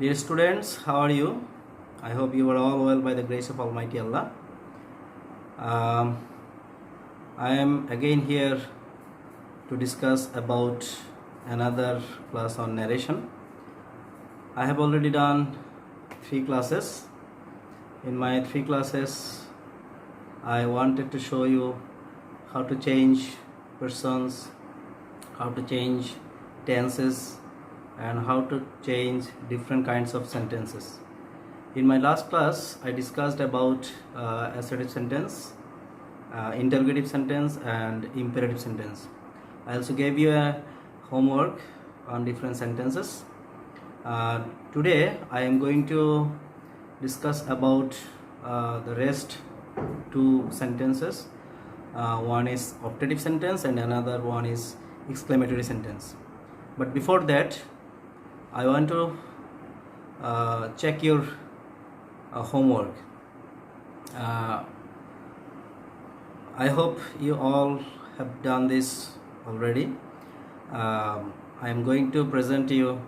Dear students, how are you? I hope you are all well by the grace of Almighty Allah. I am again here to discuss about another class on narration. I have already done 3 classes. In my 3 classes, I wanted to show you how to change persons, how to change tenses, and how to change different kinds of sentences. In my last class, I discussed about assertive sentence, interrogative sentence, and imperative sentence. I also gave you a homework on different sentences. Today, I am going to discuss about the rest 2 sentences. One is optative sentence and another one is exclamatory sentence. But before that, I want to check your homework. I hope you all have done this already. I am going to present you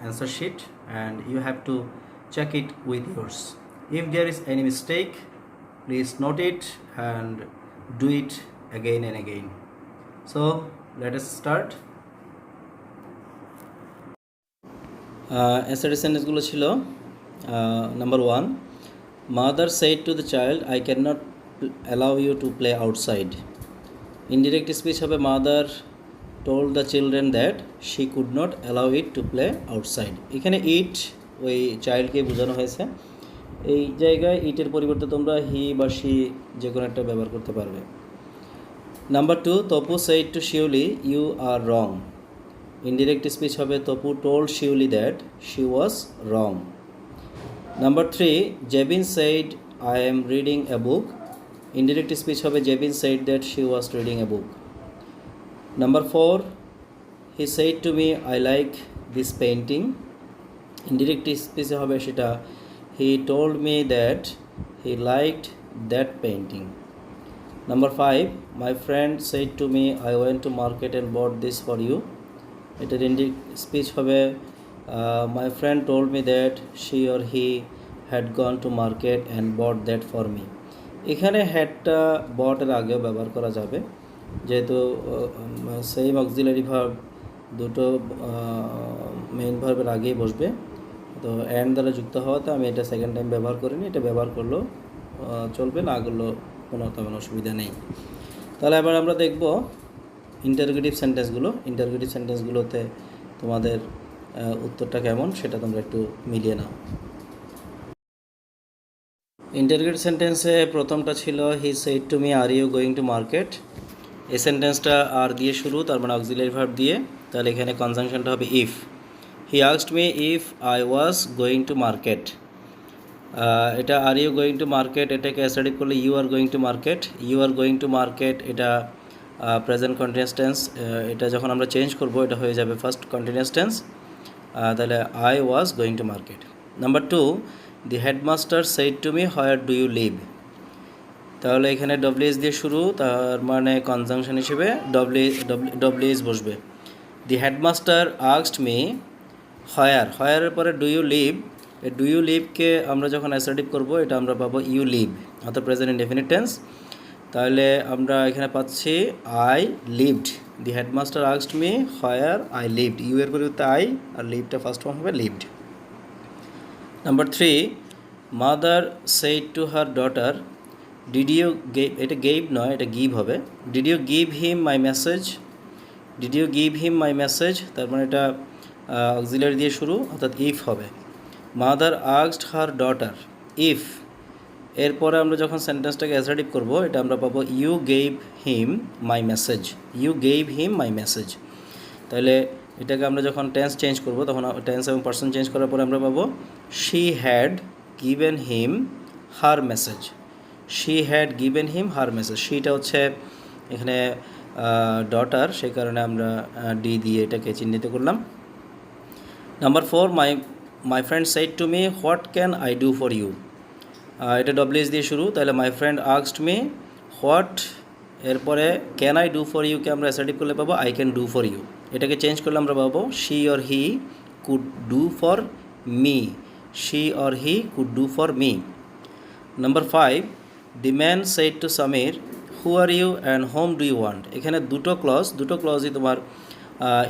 answer sheet and you have to check it with yours. If there is any mistake, please note it and do it again and again. So let us start. Assertive সেন্টেন্সগুলো ছিল number 1, mother said to the child, I cannot allow you to play outside. Indirect speech হবে mother told the children that she could not allow it to play outside. এখানে ইট ওই চাইল্ডকে বোঝানো হয়েছে। এই জায়গায় ইটের পরিবর্তে তোমরা হি বা শি যে কোনো একটা ব্যবহার করতে পারবে। Number 2, Topu said to Shiuli, you are wrong. Indirect speech হবে Tapu told Shiuli that she was wrong. Number 3, Jebin said, I am reading a book. Indirect speech হবে Jebin said that she was reading a book. Number 4, he said to me, I like this painting. Indirect speech হবে সেটা he told me that he liked that painting. Number 5, my friend said to me, I went to market and bought this for you. এটার indirect speech হবে my friend told me that she or he had gone to market and bought that for me. এখানে হ্যাডটা bought এর আগেও ব্যবহার করা যাবে, যেহেতু same auxiliary verb দুটো মেইন ভার্বের আগেই বসবে, তো অ্যান্ড দ্বারা যুক্ত হওয়াতে আমি এটা সেকেন্ড টাইম ব্যবহার করিনি। এটা ব্যবহার করলেও চলবে, না করলেও কোনো তেমন অসুবিধা নেই। তাহলে এবার আমরা দেখব ইন্টারোগেটিভ সেন্টেন্সগুলো। ইন্টারোগেটিভ সেন্টেন্সগুলোতে তোমাদের উত্তরটা কেমন সেটা তোমরা একটু মিলিয়ে নাও। ইন্টারোগেটিভ সেন্টেন্সে প্রথমটা ছিল he said to me are you going to market. এই সেন্টেন্সটা আর দিয়ে শুরু, তার মানে অক্সিলারি ভার্ব দিয়ে, তাহলে এখানে কনজাংশনটা হবে if. He asked me if I was going to market. এটা are you going to market, এটাকে অ্যাসার্টিভ করলে you are going to market. You are going to market এটা প্রেজেন্ট কন্টিনিউয়াস টেন্স, এটা যখন আমরা চেঞ্জ করব এটা হয়ে যাবে ফার্স্ট কন্টিনিউয়াস টেন্স। তাহলে I was going to market. Number 2, the headmaster said to me where do you live. তাহলে এখানে ডব্লিউএস দিয়ে শুরু, তার মানে কনজাংশন হিসেবে ডব্লিউএস বসবে। The headmaster asked me where, হোয়ারের পরে ডু ইউ লিভ। এই ডু ইউ লিভকে আমরা যখন অ্যাসার্টিভ করব এটা আমরা পাবো ইউ লিভ, অর্থাৎ প্রেজেন্ট ইনডেফিনিট টেন্স। তাহলে আমরা এখানে পাচ্ছি I lived. The headmaster asked me where I lived. You এর পরিবর্তে আই, আর লিভটা ফার্স্ট ফর্ম হবে lived. Number 3, mother said to her daughter, did you gave, এটা গেভ নয়, এটা গিভ হবে। Did you give him my message. Did you give him my message, তার মানে এটা অক্সিলারি দিয়ে শুরু, অর্থাৎ ইফ হবে। Mother asked her daughter, if. এরপরে আমরা যখন সেন্টেন্সটাকে অ্যাসার্টিভ করব এটা আমরা পাবো you gave him my message. You gave him my message. তাহলে এটাকে আমরা যখন টেন্স চেঞ্জ করব তখন টেন্স এবং পার্সন চেঞ্জ করার পরে আমরা পাবো she had given him her message. She had given him her message. শিটা হচ্ছে এখানে ডটার, সেই কারণে আমরা ডি দিয়ে এটাকে চিহ্নিত করলাম। Number 4, my friend said to me what can I do for you. এটা ডব্লিউএস দিয়ে শুরু, তাহলে my friend asked me what, এরপরে ক্যান আই ডু ফর ইউকে আমরা অ্যাসার্টিভ করলে পাবো I can do for you. এটাকে চেঞ্জ করলে আমরা পাবো she or he could do for me. She or he could do for me. Number 5, the man said to Samir, who are you and whom do you want? এখানে দুটো ক্লজই তোমার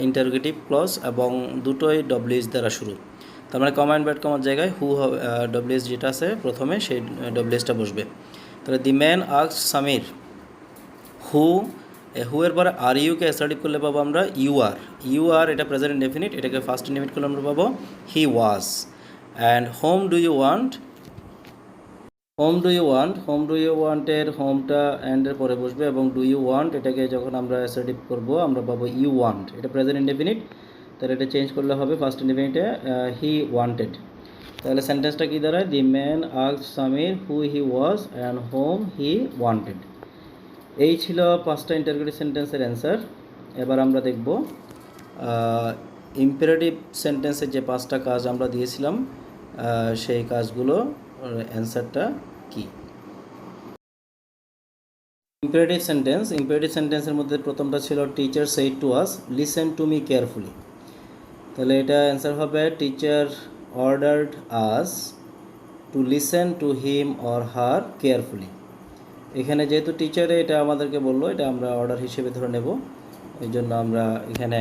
interrogative clause এবং দুটোই W S দ্বারা শুরু। তার মানে কমা invert কমার জায়গায় হু ডব্লিউএস যেটা আছে প্রথমে সেই ডব্লিউএসটা বসবে। তাহলে দি ম্যান আস্কড সামির হু এর পরে আর ইউকে অ্যাসার্টিভ করলে পাবো আমরা ইউ আর এটা প্রেজেন্ট ইনডেফিনিট, এটাকে ফার্স্ট ইনডেফিনিট করলে আমরা পাবো he was. And home do you want এর হোমটা অ্যান্ডের পরে বসবে এবং ডু ইউ ওয়ান্ট এটাকে যখন আমরা অ্যাসার্টিভ করবো আমরা পাবো ইউ ওয়ান্ট, এটা প্রেজেন্ট ইনডেফিনিট, তাহলে এটা চেঞ্জ করলে হবে ফার্স্ট ইনডেফিনিটে হি ওয়ান্টেড। তাহলে সেন্টেন্সটা কী দাঁড়ায়? The man asked Samir who he was and home he wanted. এই ছিল 5টা ইন্টারোগেটিভ সেন্টেন্সের অ্যান্সার। এবার আমরা দেখব ইম্পারেটিভ সেন্টেন্সের যে 5টা কাজ আমরা দিয়েছিলাম সেই কাজগুলো অ্যান্সারটা কি। ইম্পারেটিভ সেন্টেন্সের মধ্যে প্রথমটা ছিল teacher said to us listen to me carefully. তাহলে এটা অ্যান্সার হবে teacher ordered us to listen to him or her carefully. এখানে যেহেতু টিচারে এটা আমাদেরকে বললো, এটা আমরা অর্ডার হিসেবে ধরে নেব, এই জন্য আমরা এখানে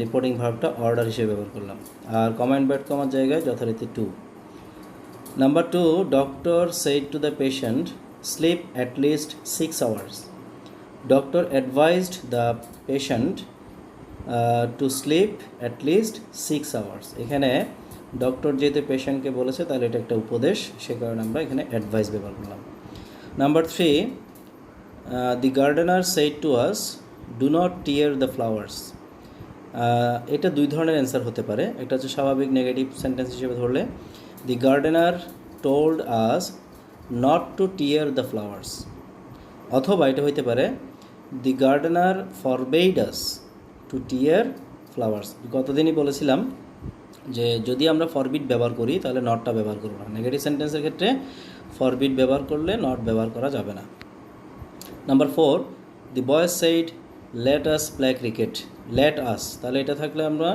রিপোর্টিং ভার্বটা অর্ডার হিসেবে ব্যবহার করলাম। আর কমা ইনভার্ট কমার জায়গায় যথারীতি to. Number 2, doctor said to the patient sleep at least 6 hours. Doctor advised the patient to sleep at least 6 hours. এখানে ডক্টর যেহেতু পেশেন্টকে বলেছে তাহলে এটা একটা উপদেশ, সে কারণে আমরা এখানে অ্যাডভাইস ব্যবহার করলাম। Number 3, the gardener said to us do not tear the flowers. এটা দুই ধরনের অ্যান্সার হতে পারে। একটা হচ্ছে স্বাভাবিক নেগেটিভ সেন্টেন্স হিসেবে ধরলে the gardener told us not to tear the flowers, অথবা এটা হইতে পারে the gardener forbade us to tear flowers. গতদিনই বলেছিলাম যে যদি আমরা ফরবিড ব্যবহার করি তাহলে নটটা ব্যবহার করবো না। নেগেটিভ সেন্টেন্সের ক্ষেত্রে ফরবিড ব্যবহার করলে নট ব্যবহার করা যাবে না। Number 4, the boys said late us play cricket. Let us, তাহলে এটা থাকলে আমরা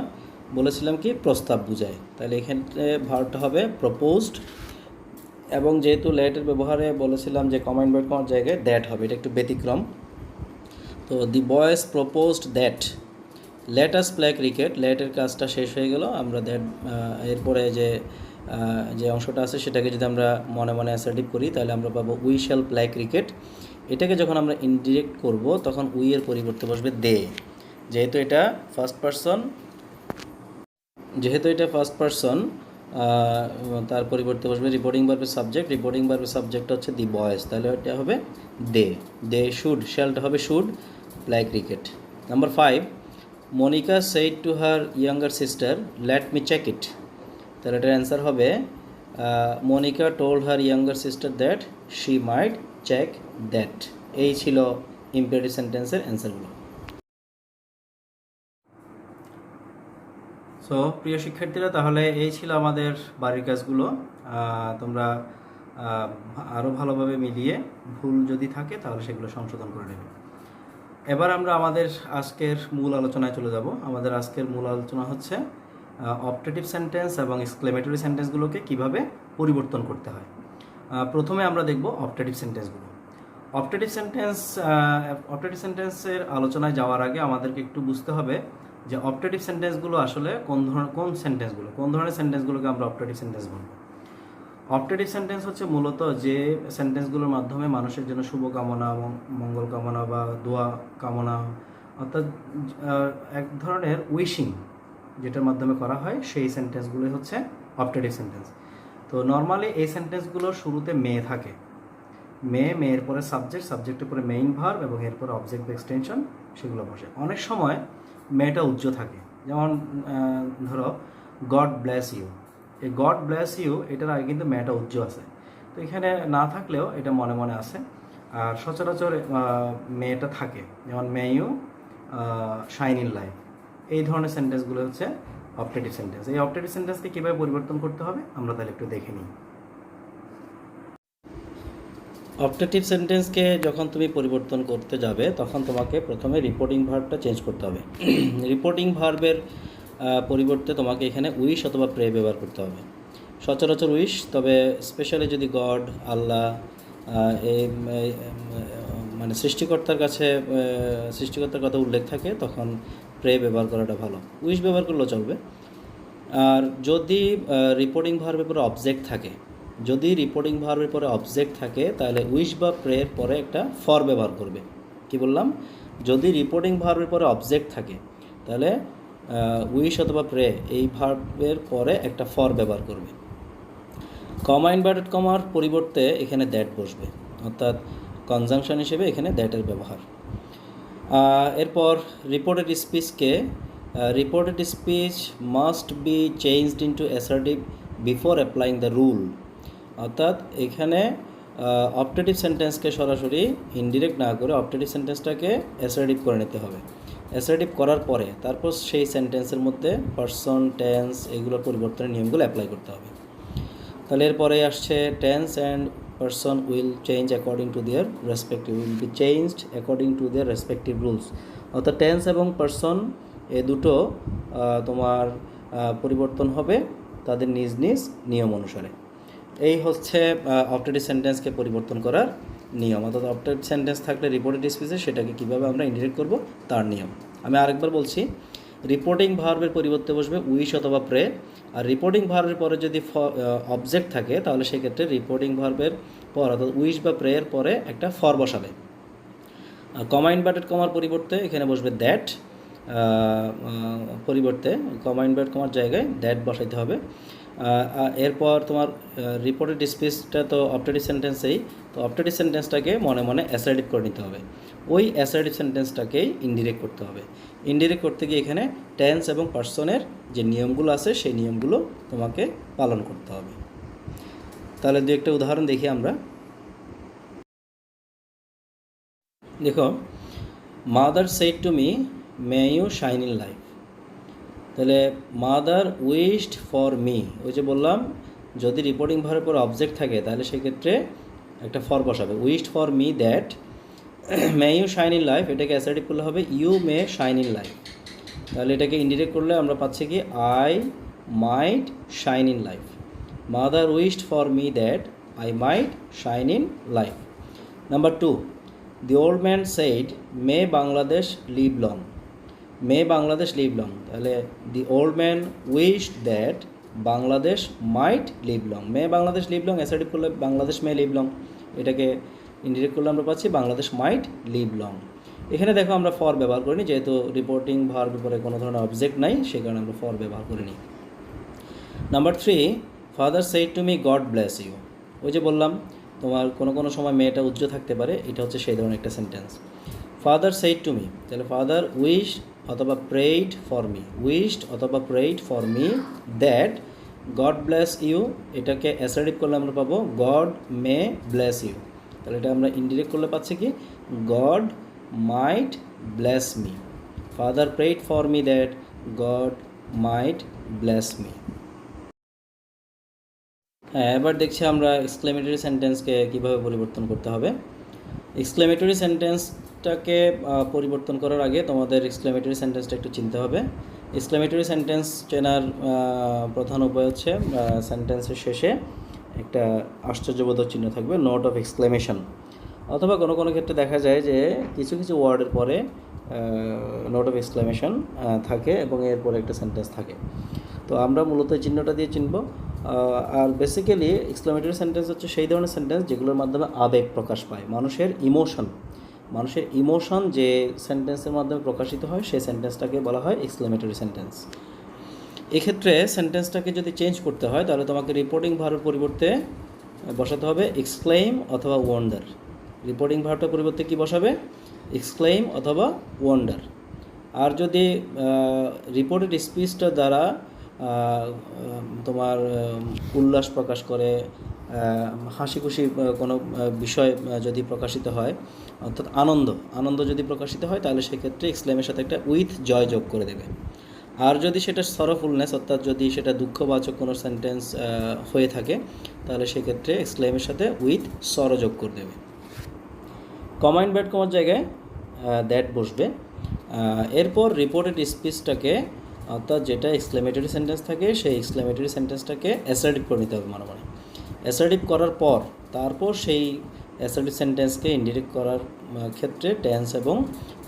বলেছিলাম কি প্রস্তাব বুঝায়, তাহলে এখানে ভার্বটা হবে প্রপোজড, এবং যেহেতু লেটের ব্যবহারে বলেছিলাম যে কমা ইনভার্ট কমার জায়গায় দ্যাট হবে, এটা একটু ব্যতিক্রম। তো the boys proposed that let us play cricket, লেটের কাজটা শেষ হয়ে গেল। আমরা দ্যাট এরপরে যে অংশটা আছে সেটাকে যদি আমরা মনে মনে অ্যাসার্টিভ করি তাহলে আমরা পাবো উই শ্যাল প্লে ক্রিকেট। এটাকে যখন আমরা ইনডিরেক্ট করব তখন উই এর পরিবর্তে বসবে দে। যেহেতু এটা ফার্স্ট পারসন তার পরিবর্তে বসবে রিপোর্টিং ভার্বের সাবজেক্ট। রিপোর্টিং ভার্বের সাবজেক্ট হচ্ছে দি বয়েজ, তাহলে এটা হবে দে শুড, শ্যালটা হবে should play cricket. Number 5, Monica said to her younger sister let me check it. তাহলে এটার অ্যান্সার হবে Monica told her younger sister that she might check that. এই ছিল ইম্পারেটিভ সেন্টেন্সের অ্যান্সারগুলো। সো প্রিয় শিক্ষার্থীরা, তাহলে এই ছিল আমাদের বাড়ির কাজগুলো। তোমরা আরও ভালোভাবে মিলিয়ে ভুল যদি থাকে তাহলে সেগুলো সংশোধন করে নেবে। এবার আমরা আমাদের আজকের মূল আলোচনায় চলে যাব। আমাদের আজকের মূল আলোচনা হচ্ছে অপটেটিভ সেন্টেন্স এবং এক্সক্লেমেটরি সেন্টেন্সগুলোকে কিভাবে পরিবর্তন করতে হয়। প্রথমে আমরা দেখব অপটেটিভ সেন্টেন্সগুলো। অপটেটিভ সেন্টেন্সের আলোচনায় যাওয়ার আগে আমাদেরকে একটু বুঝতে হবে যে অপটেটিভ সেন্টেন্সগুলো আসলে কোন ধরনের সেন্টেন্সগুলোকে আমরা অপটেটিভ সেন্টেন্স বলব। অপটেটিভ সেন্টেন্স হচ্ছে মূলত যে সেন্টেন্সগুলোর মাধ্যমে মানুষের জন্য শুভকামনা, মঙ্গল কামনা বা দোয়া কামনা, অর্থাৎ এক ধরনের উইশিং যেটার মাধ্যমে করা হয়, সেই সেন্টেন্সগুলোই হচ্ছে অপটেটিভ সেন্টেন্স। তো নর্মালি এই সেন্টেন্সগুলোর শুরুতে মে থাকে, মেয়ের পরে সাবজেক্টের পরে মেইন ভার্ব এবং এরপরে অবজেক্ট এক্সটেনশন সেগুলো বসে। অনেক সময় মেয়েটা উজ্জ্ব থাকে, যেমন ধরো গড ব্লেস ইউ, এই গড ব্লেস ইউ এটার আগে কিন্তু মেয়েটা উজ্জ্ব আছে, তো এখানে না থাকলেও এটা মনে মনে আছে। আর সচরাচর মেয়েটা থাকে, যেমন may you shine in life. এই ধরনের সেন্টেন্সগুলো হচ্ছে অপটেটিভ সেন্টেন্স। এই অপটেটিভ সেন্টেন্সকে কীভাবে পরিবর্তন করতে হবে আমরা তাহলে একটু দেখে নিই। অপটেটিভ সেন্টেন্সকে যখন তুমি পরিবর্তন করতে যাবে তখন তোমাকে প্রথমে রিপোর্টিং ভার্বটা চেঞ্জ করতে হবে। রিপোর্টিং ভার্বের পরিবর্তে তোমাকে এখানে উইশ অথবা প্রে ব্যবহার করতে হবে। সচরাচর উইশ, তবে স্পেশালি যদি গড, আল্লাহ, এই মানে সৃষ্টিকর্তার কাছে সৃষ্টিকর্তার কথা উল্লেখ থাকে তখন প্রে ব্যবহার করাটা ভালো। উইশ ব্যবহার করলেও চলবে। আর যদি রিপোর্টিং ভার্বের পরে অবজেক্ট থাকে, যদি রিপোর্টিং ভার্বের পরে অবজেক্ট থাকে তাহলে উইশ বা প্রের পরে একটা ফর ব্যবহার করবে। কি বললাম? যদি রিপোর্টিং ভার্বের পরে অবজেক্ট থাকে তাহলে উইশ অথবা প্রে এই ভার্বের পরে একটা ফর ব্যবহার করবে। কমা ইনভার্টেড কমার পরিবর্তে এখানে দ্যাট বসবে, অর্থাৎ কনজাংশন হিসেবে এখানে দ্যাটের ব্যবহার। এরপর রিপোর্টেড স্পিচকে reported speech must be changed into assertive before applying the rule, অর্থাৎ এখানে অপটেটিভ সেন্টেন্সকে সরাসরি ইনডিরেক্ট না করে অপটেটিভ সেন্টেন্সটাকে অ্যাসার্টিভ করে নিতে হবে। অ্যাসার্টিভ করার পরে তারপর সেই সেন্টেন্সের মধ্যে পারসন, টেন্স এগুলোর পরিবর্তনের নিয়মগুলো অ্যাপ্লাই করতে হবে। তাহলে এরপরে আসছে tense and person will change according to their respective will be changed according to their respective rules, অর্থাৎ টেন্স এবং পারসন এ দুটো তোমার পরিবর্তন হবে তাদের নিজ নিজ নিয়ম অনুসারে। এই হচ্ছে অপটেটিভ সেন্টেন্সকে পরিবর্তন করার নিয়ম, অর্থাৎ অপটেটিভ সেন্টেন্স থাকলে রিপোর্টেড স্পিচে সেটাকে কীভাবে আমরা ইন্ডিরেক্ট করব তার নিয়ম। আমি আরেকবার বলছি, রিপোর্টিং ভার্বের পরিবর্তে বসবে উইশ অথবা প্রে, আর রিপোর্টিং ভার্বের পরে যদি অবজেক্ট থাকে তাহলে সেক্ষেত্রে রিপোর্টিং ভার্বের পর অর্থাৎ উইশ বা প্রেয়ের পরে একটা ফর বসাবে। কমা ইনভার্টেড কমার পরিবর্তে এখানে বসবে দ্যাট, পরিবর্তে কমা ইনভার্ট কমার জায়গায় দ্যাট বসাইতে হবে। এরপর তোমার রিপোর্টেড স্পিচটা তো অপটেটিভ সেন্টেন্সেই, তো অপটেটিভ সেন্টেন্সটাকে মনে মনে অ্যাসার্টিভ করে নিতে হবে, ওই অ্যাসার্টিভ সেন্টেন্সটাকেই ইনডিরেক্ট করতে হবে। ইনডিরেক্ট করতে গিয়ে এখানে টেন্স এবং পারসনের যে নিয়মগুলো আছে সেই নিয়মগুলো তোমাকে পালন করতে হবে। তাহলে দু একটা উদাহরণ দেখি আমরা। দেখো, mother said to me may you shine in life, তাহলে মাদার উইশড ফর মি, ওই যে বললাম যদি রিপোর্টিং ভার্বের পর অবজেক্ট থাকে তাহলে সেক্ষেত্রে একটা ফর বসাবে, wished for me that may you shine in life, এটাকে অ্যাসার্টিভ করলে হবে you may shine in life. তাহলে এটাকে ইনডিরেক্ট করলে আমরা পাচ্ছি কি I might shine in life. Mother wished for me that I might shine in life. Number 2, the old man said may Bangladesh live long, may Bangladesh live long, তাহলে the old man wished that Bangladesh might live long. May Bangladesh live long assertive করলে বাংলাদেশ মে live long, এটাকে indirect করলে আমরা পাচ্ছি Bangladesh might live long. এখানে দেখো আমরা for ব্যবহার করিনি, যেহেতু রিপোর্টিং ভার্বের পরে কোনো ধরনের অবজেক্ট নাই সে কারণে আমরা ফর ব্যবহার করিনি। Number 3, father said to me God bless you, ওই যে বললাম তোমার কোনো কোনো সময় মেয়েটা উজ্জ্ব থাকতে পারে, এটা হচ্ছে সেই ধরনের একটা sentence. Father said to me, তাহলে ফাদার উইশ অথবা প্রেইড ফর মি, উইশড অথবা prayed for me that God bless you, এটাকে অ্যাসার্টিভ করলে আমরা পাবো গড মে ব্লেস ইউ। তাহলে এটা আমরা ইনডিরেক্ট করলে পাচ্ছি কি God might bless me. Father prayed for me that God might bless me. হ্যাঁ, এবার দেখছি আমরা এক্সক্লেমেটরি সেন্টেন্সকে কীভাবে পরিবর্তন করতে হবে। এক্সক্লেমেটরি সেন্টেন্সটাকে পরিবর্তন করার আগে তোমাদের এক্সক্লেমেটরি সেন্টেন্সটা একটু চিনতে হবে। এক্সক্লেমেটরি সেন্টেন্স চেনার প্রধান উপায় হচ্ছে সেন্টেন্সের শেষে একটা আশ্চর্যবোধক চিহ্ন থাকবে, নোট অফ এক্সক্লেমেশন, অথবা কোনো কোনো ক্ষেত্রে দেখা যায় যে কিছু কিছু ওয়ার্ডের পরে নোট অফ এক্সক্লেমেশন থাকে এবং এরপরে একটা সেন্টেন্স থাকে। তো আমরা মূলত এই চিহ্নটা দিয়ে চিনব। আর বেসিক্যালি এক্সক্লেমেটরি সেন্টেন্স হচ্ছে সেই ধরনের সেন্টেন্স যেগুলোর মাধ্যমে আবেগ প্রকাশ পায়, মানুষের ইমোশন যে সেন্টেন্সের মাধ্যমে প্রকাশিত হয় সেই সেন্টেন্সটাকে বলা হয় এক্সক্লেমেটরি সেন্টেন্স। এক্ষেত্রে সেন্টেন্সটাকে যদি চেঞ্জ করতে হয় তাহলে তোমাকে রিপোর্টিং ভার্বের পরিবর্তে বসাতে হবে এক্সক্লেইম অথবা ওয়ান্ডার। রিপোর্টিং ভার্বটার পরিবর্তে কি বসাবে? এক্সক্লেইম অথবা ওয়ান্ডার। আর যদি রিপোর্টেড স্পিচটা দ্বারা তোমার উল্লাস প্রকাশ করে, হাসি খুশি কোনো বিষয় যদি প্রকাশিত হয়, অর্থাৎ আনন্দ যদি প্রকাশিত হয় তাহলে সেক্ষেত্রে এক্সক্লেমের সাথে একটা উইথ জয় যোগ করে দেবে। আর যদি সেটা সরফুলনেস অর্থাৎ যদি সেটা দুঃখবাচক কোনো সেন্টেন্স হয়ে থাকে তাহলে সেক্ষেত্রে এক্সক্লেমের সাথে উইথ সর যোগ করে দেবে। কমা ইনভার্ট কমার জায়গায় দ্যাট বসবে। এরপর রিপোর্টেড স্পিচটাকে অর্থাৎ যেটা এক্সক্লেমেটরি সেন্টেন্স থাকে সেই এক্সক্লেমেটরি সেন্টেন্সটাকে অ্যাসার্টিভ করে নিতে হবে মনে মনে। অ্যাসার্টিভ করার পর তারপর সেই অ্যাসার্টিভ সেন্টেন্সকে ইনডিরেক্ট করার ক্ষেত্রে টেন্স এবং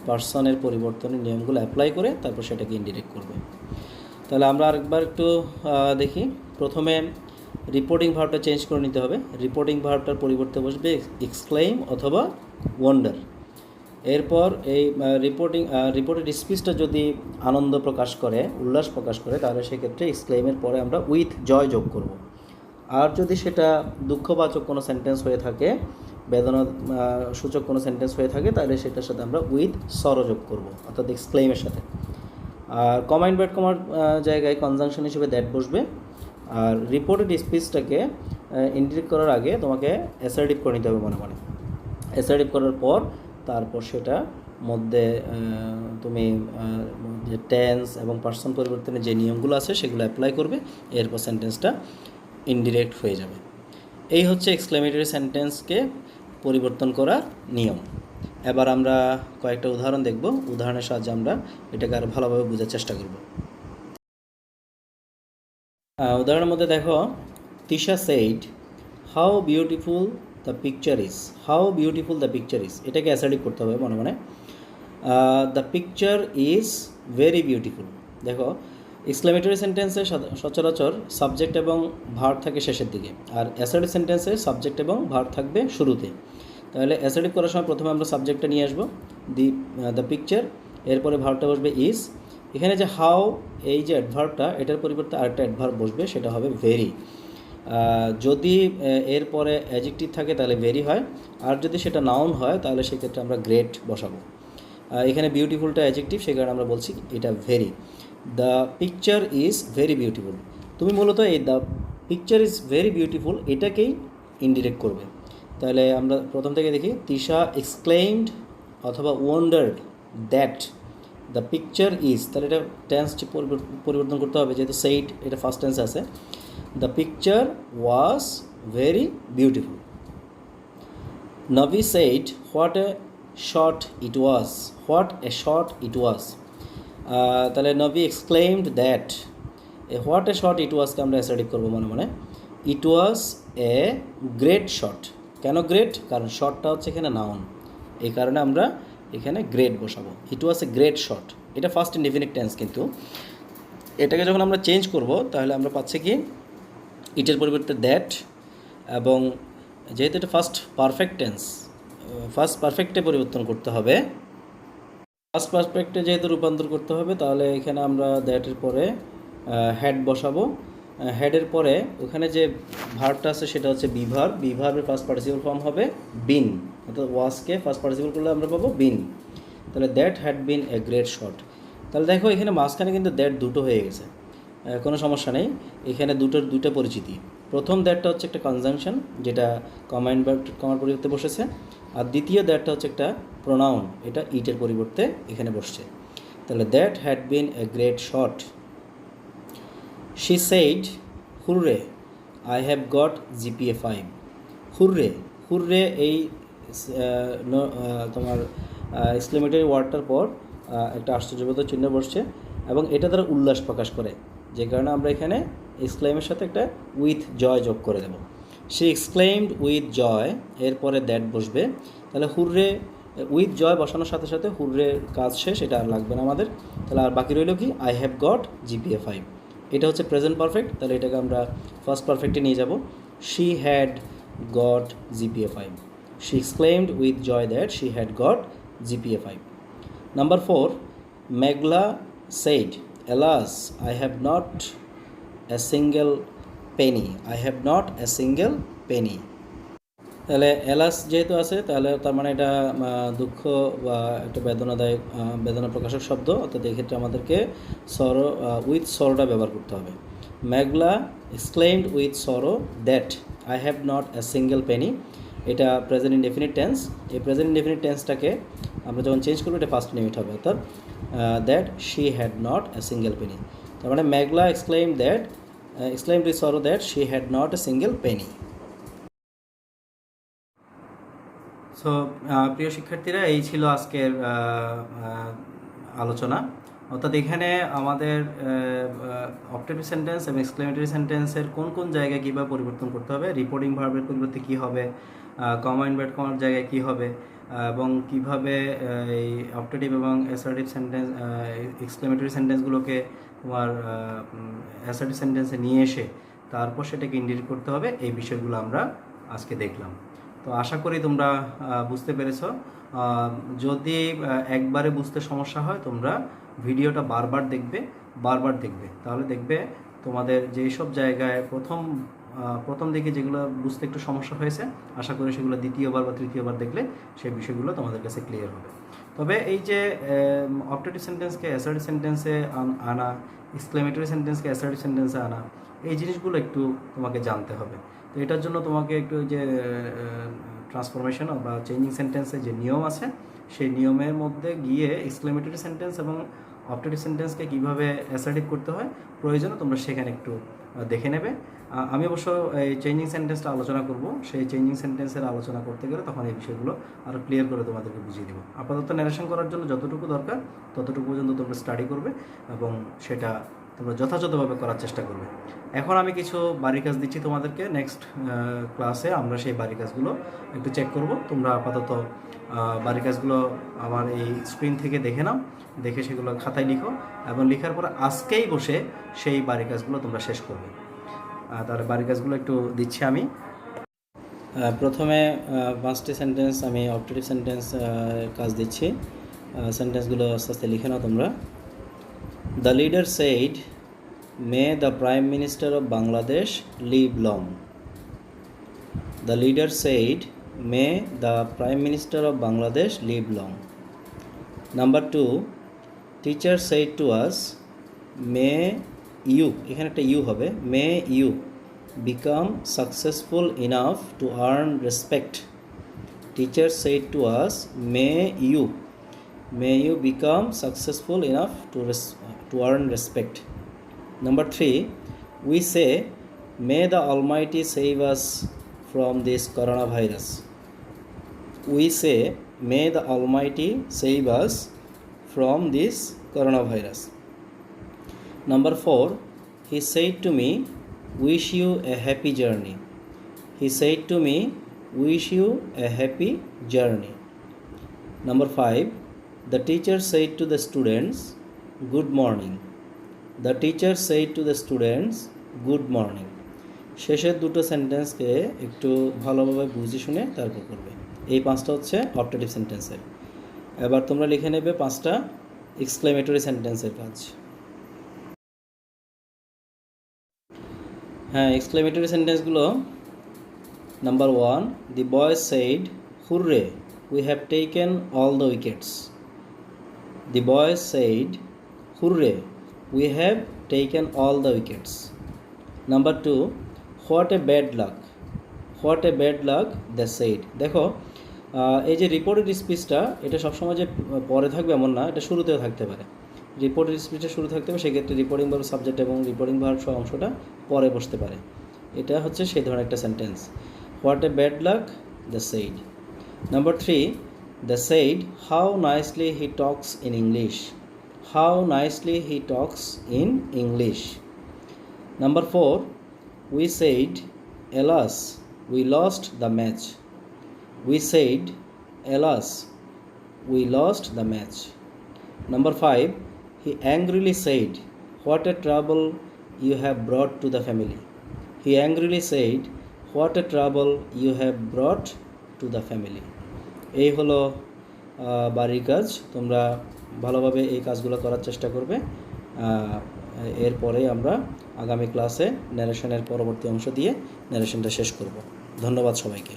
পার্সনের পরিবর্তনের নিয়মগুলো অ্যাপ্লাই করে তারপর সেটাকে ইনডিরেক্ট করবে। তাহলে আমরা আরেকবার একটু দেখি। প্রথমে রিপোর্টিং ভার্বটা চেঞ্জ করে নিতে হবে। রিপোর্টিং ভার্বটার পরিবর্তে বসবে এক্সক্লেইম অথবা ওয়ান্ডার। এরপর এই রিপোর্টেড স্পিচটা যদি আনন্দ প্রকাশ করে, উল্লাস প্রকাশ করে, তাহলে সেক্ষেত্রে এক্সক্লেইমের পরে আমরা উইথ জয় যোগ করব। আর যদি সেটা দুঃখবাচক কোনো সেন্টেন্স হয়ে থাকে, বেদনা সূচক কোনো সেন্টেন্স হয়ে থাকে, তাহলে সেটার সাথে আমরা উইথ সরো যোগ করব, অর্থাৎ এক্সক্লেইমের সাথে। আর কমা ইনভার্ট কমার জায়গায় কনজাংশন হিসেবে দ্যাট বসবে। আর রিপোর্টেড স্পিচটাকে ইন্ডিরেক্ট করার আগে তোমাকে অ্যাসার্টিভ করে নিতে হবে মনে মনে। অ্যাসার্টিভ করার পর তারপর সেটা মধ্যে তুমি যে টেন্স এবং পার্সন পরিবর্তনের যে নিয়মগুলো আছে সেগুলো অ্যাপ্লাই করবে, এরপর সেন্টেন্সটা ইনডিরেক্ট হয়ে যাবে। এই হচ্ছে এক্সক্লেমেটরি সেন্টেন্সকে পরিবর্তন করার নিয়ম। এবার আমরা কয়েকটা উদাহরণ দেখব, উদাহরণের সাহায্যে আমরা এটাকে আরও ভালোভাবে বোঝার চেষ্টা করব। উদাহরণের মধ্যে দেখো, Tisha said how beautiful the picture is. How beautiful the picture is, এটাকে অ্যাসার্টিভ করতে হবে মনে মনে। The picture is very beautiful. দেখো, এক্সক্লেমেটরি সেন্টেন্সে সচরাচর সাবজেক্ট এবং ভার্ব থাকে শেষের দিকে, আর অ্যাসার্টিভ সেন্টেন্সে সাবজেক্ট এবং ভার্ব থাকবে শুরুতে। তাহলে অ্যাসার্টিভ করার সময় প্রথমে আমরা সাবজেক্টটা নিয়ে আসবো, দ্য পিকচার, এরপরে ভার্বটা বসবে ইজ। এখানে যে হাউ, এই যে অ্যাডভার্বটা, এটার পরিবর্তে আরেকটা অ্যাডভার্ব বসবে, সেটা হবে ভেরি। যদি এরপরে অ্যাডজেক্টিভ থাকে তাহলে ভেরি হয়, আর যদি সেটা নাউন হয় তাহলে সেক্ষেত্রে আমরা গ্রেট বসাবো। এখানে বিউটিফুলটা অ্যাডজেক্টিভ, সেই কারণে আমরা বলছি এটা very. The picture is very beautiful. তুমি মূলত এই the picture is very beautiful এটাকেই ইনডিরেক্ট করবে। তাহলে আমরা প্রথম থেকে দেখি, তিশা এক্সক্লেইমড অথবা wondered that the picture is, তাহলে এটা টেন্স পরিবর্তন করতে হবে, যেহেতু সেইড এটা ফার্স্ট টেন্স আছে। The picture was very beautiful. Navi said what a shot it was. What a shot it was, তাহলে Navi exclaimed that, what a shot ইট ওয়াজকে আমরা অ্যাসার্টিভ করবো মনে মনে। ইট ওয়াজ এ গ্রেট শট। কেন গ্রেট? কারণ শটটা হচ্ছে এখানে নাউন, এই কারণে আমরা এখানে গ্রেট বসাবো। ইট ওয়াজ এ গ্রেট শট, এটা ফার্স্ট ইনডিফিনিট টেন্স, কিন্তু এটাকে যখন আমরা চেঞ্জ করব তাহলে আমরা পাচ্ছি কি ইটের পরিবর্তে দ্যাট, এবং যেহেতু এটা ফার্স্ট পারফেক্ট টেন্স, ফার্স্ট পারফেক্টে পরিবর্তন করতে হবে। ফার্স্ট পারফেক্টে যেহেতু রূপান্তর করতে হবে, তাহলে এখানে আমরা দ্যাটের পরে হ্যাড বসাবো। হেডের পরে ওখানে যে ভার্বটা আছে সেটা হচ্ছে বিভার্ব। বিভার্বের ফার্স্ট পার্টিসিপল ফর্ম হবে বিন, অর্থাৎ ওয়াজকে ফার্স্ট পার্টিসিপল করলে আমরা পাবো বিন। তাহলে that had been a great shot. তাহলে দেখো এখানে মাঝখানে কিন্তু দ্যাট দুটো হয়ে গেছে, কোনো সমস্যা নেই। এখানে দুইটা পরিচিতি। প্রথম দ্যাটটা হচ্ছে একটা কনজাংশন, যেটা কমা ইনভার্ট কমার পরিবর্তে বসেছে, আর দ্বিতীয় দ্যাটটা হচ্ছে একটা প্রোনাউন, এটা ইটের পরিবর্তে এখানে বসছে। তাহলে that had been a great shot. She said hurray I have got GPA 5। Hurray, hurray এই তোমার এক্সক্লেমেটরি ওয়ার্ডটার পর একটা আশ্চর্যবোধক চিহ্ন বসছে, এবং এটা দ্বারা উল্লাস প্রকাশ করে, যে কারণে আমরা এখানে এক্সক্লেমের সাথে একটা উইথ জয় যোগ করে দেব। শি এক্সক্লেইমড উইথ জয়, এরপরে দ্যাট বসবে। তাহলে হুররে উইথ জয় বসানোর সাথে সাথে হুররের কাজ শেষ, এটা আর লাগবে না আমাদের। তাহলে আর বাকি রইল কি, আই হ্যাভ গট জিপিএ 5। এটা হচ্ছে প্রেজেন্ট পারফেক্ট, তাহলে এটাকে আমরা ফার্স্ট পারফেক্টে নিয়ে যাব। She had got GPA 5। She exclaimed with joy that she had got GPA 5. Number 4, Megla said, alas, I have not a single penny. I have not a single penny. তাহলে alas যেহেতু আছে, তাহলে তার মানে এটা দুঃখ বা একটা বেদনাদায়ক বেদনা প্রকাশক শব্দ, অর্থাৎ এক্ষেত্রে আমাদেরকে সরো উইথ সরোটা ব্যবহার করতে হবে। Meghla exclaimed with sorrow that I have not a single penny, এটা প্রেজেন্ট ইনডেফিনিট টেন্স। এই প্রেজেন্ট ইনডেফিনিট টেন্সটাকে আমরা যখন চেঞ্জ করবো এটা ফার্স্ট ইনডিফিনিট হবে, অর্থাৎ that she had not a single penny. তার মানে Meghla exclaimed with sorrow that she had not a single penny. So প্রিয় শিক্ষার্থীরা, এই ছিল আজকের আলোচনা। অর্থাৎ এখানে আমাদের অপটেটিভ সেন্টেন্স এবং এক্সক্লেমেটরি সেন্টেন্সের কোন কোন জায়গায় কীভাবে পরিবর্তন করতে হবে, রিপোর্টিং ভার্বের পরিবর্তে কী হবে, কমা ইনভার্ট কমার জায়গায় কী হবে, এবং কিভাবে এই অপটেটিভ এবং অ্যাসার্টিভ সেন্টেন্স এক্সক্লেমেটরি সেন্টেন্সগুলোকে তোমার অ্যাসার্টিভ সেন্টেন্সে নিয়ে এসে তারপর সেটাকে ইন্ডিকেট করতে হবে, এই বিষয়গুলো আমরা আজকে দেখলাম। তো আশা করি তোমরা বুঝতে পেরেছো। যদি একবারে বুঝতে সমস্যা হয় তোমরা ভিডিওটা বারবার দেখবে, তাহলে দেখবে তোমাদের যেই সব জায়গায় প্রথম দিকে যেগুলো বুঝতে একটু সমস্যা হয়েছে, আশা করি সেগুলো দ্বিতীয়বার বা তৃতীয়বার দেখলে সেই বিষয়গুলো তোমাদের কাছে ক্লিয়ার হবে। তবে এই যে অপটেটিভ সেন্টেন্সকে অ্যাসার্টিভ সেন্টেন্সে আনা, এক্সক্লেমেটরি সেন্টেন্সকে অ্যাসার্টিভ সেন্টেন্সে আনা, এই জিনিসগুলো একটু তোমাকে জানতে হবে। তো এটার জন্য তোমাকে একটু যে ট্রান্সফরমেশন বা চেঞ্জিং সেন্টেন্সের যে নিয়ম আছে, সেই নিয়মের মধ্যে গিয়ে এক্সক্লেমেটরি সেন্টেন্স এবং অপটেটিভ সেন্টেন্সকে কীভাবে অ্যাসার্টিভ করতে হয় প্রয়োজনে তোমরা সেখানে একটু দেখে নেবে। আমি অবশ্য এই চেঞ্জিং সেন্টেন্সটা আলোচনা করব, সেই চেঞ্জিং সেন্টেন্সের আলোচনা করতে গেলে তখন এই বিষয়গুলো আরও ক্লিয়ার করে তোমাদেরকে বুঝিয়ে দেবো। আপাতত ন্যারেশন করার জন্য যতটুকু দরকার ততটুকু পর্যন্ত তোমরা স্টাডি করবে এবং সেটা তোমরা যথাযথভাবে করার চেষ্টা করবে। এখন আমি কিছু বাড়ি কাজ দিচ্ছি তোমাদেরকে, নেক্সট ক্লাসে আমরা সেই বাড়ি কাজগুলো একটু চেক করব। তোমরা আপাতত বাড়ি কাজগুলো আমার এই স্ক্রিন থেকে দেখে নাও, দেখে সেগুলো খাতায় লিখো এবং লেখার পরে আজকেই বসে সেই বাড়ি কাজগুলো তোমরা শেষ করবে। তাহলে বাড়ি কাজগুলো একটু দিচ্ছি আমি। প্রথমে 5টি সেন্টেন্স আমি অপটেটিভ সেন্টেন্স কাজ দিচ্ছি, সেন্টেন্সগুলো আস্তে আস্তে লিখে নাও তোমরা। The leader said, may the prime minister of Bangladesh live long. The leader said, may the prime minister of Bangladesh live long. Number 2, teacher said to us, may you, এখানে একটা ইউ হবে, may you become successful enough to earn respect. Teacher said to us, may you become successful enough to earn respect. Number 3, we say, may the Almighty save us from this coronavirus. We say, may the Almighty save us from this coronavirus. Number 4, he said to me, wish you a happy journey. He said to me, wish you a happy journey. Number 5, the teacher said to the students, good morning. The teacher said to the students, good morning. শেষের দুটো সেন্টেন্সকে একটু ভালোভাবে বুঝে শুনে তারপর করবে। এই 5টা হচ্ছে অপটেটিভ সেন্টেন্সের। এবার তোমরা লিখে নেবে 5টা এক্সক্লেমেটরি সেন্টেন্সের কাজ। হ্যাঁ, এক্সক্লেমেটরি সেন্টেন্সগুলো, number 1, the boy said, hooray, we have taken all the wickets. The boy said, hooray, we have taken all the wickets. Number 2, what a bad luck, what a bad luck, they said. দেখো এই যে reported স্পিচটা, এটা সবসময় যে পরে থাকবে এমন না, এটা শুরুতেও থাকতে পারে। রিপোর্টেড স্পিচটা শুরু থাকতে হবে, সেক্ষেত্রে রিপোর্টিং ভার্ব সাবজেক্ট এবং রিপোর্টিং ভার্ব সহ অংশটা পরে বসতে পারে। এটা হচ্ছে সেই ধরনের একটা sentence, what a bad luck, the said. Number 3, the said, how nicely he Tux in English. How nicely he talks in English. Number 4, we said, alas, we lost the match. We said, alas, we lost the match. Number 5, he angrily said, what a trouble you have brought to the family. He angrily said, what a trouble you have brought to the family. এই হলো বাড়ির কাজ। তোমরা ভালোভাবে এই কাজগুলো করার চেষ্টা করবে। এরপরে আমরা আগামী ক্লাসে ন্যারেশনের পরবর্তী অংশ দিয়ে ন্যারেশনটা শেষ করব। ধন্যবাদ সবাইকে।